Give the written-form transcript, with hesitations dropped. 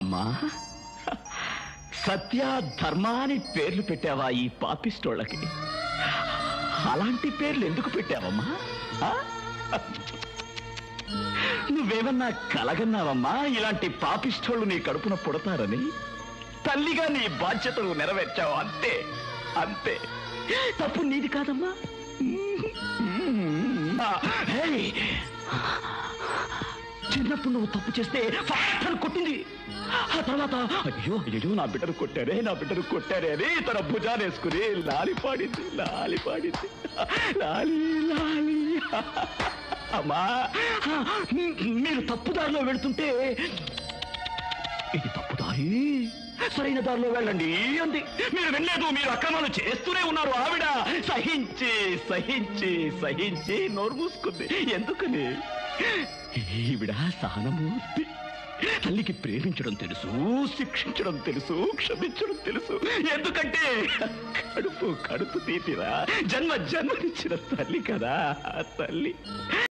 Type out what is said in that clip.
అమ్మా సత్య ధర్మ అని పేర్లు పెట్టావా ఈ పాపిస్టోళ్ళకి? అలాంటి పేర్లు ఎందుకు పెట్టావమ్మా? నువ్వేమన్నా కలగన్నావమ్మా ఇలాంటి పాపిస్టోళ్ళు నీ కడుపున పుడతారని? తల్లిగా నీ బాధ్యతలు నెరవేర్చావు, అంతే అంతే. తప్పు నీది కాదమ్మా. చిన్నప్పుడు నువ్వు తప్పు చేస్తే కొట్టింది. ఆ తర్వాత అయ్యో అయ్యో నా బిడ్డను కొట్టారే అని తన భుజానేసుకుని లాలి పాడింది లాలి లాలి. అమ్మా మీరు తప్పుదారిలో వెళుతుంటే ఇది తప్పుదారి, సరైన దారిలో వెళ్ళండి అంది. మీరు వెళ్ళలేదు, మీరు అక్రమాలు చేస్తూనే ఉన్నారు. ఆవిడ సహించి సహించి సహించి నోరు మూసుకుంది. ఎందుకని? ఈవిడ సహనమూర్తి. తల్లికి ప్రేమించడం తెలుసు, శిక్షించడం తెలుసు, క్షమించడం తెలుసు. ఎందుకంటే కడుపు తీపిరా జన్మనిచ్చిన తల్లి కదా తల్లి.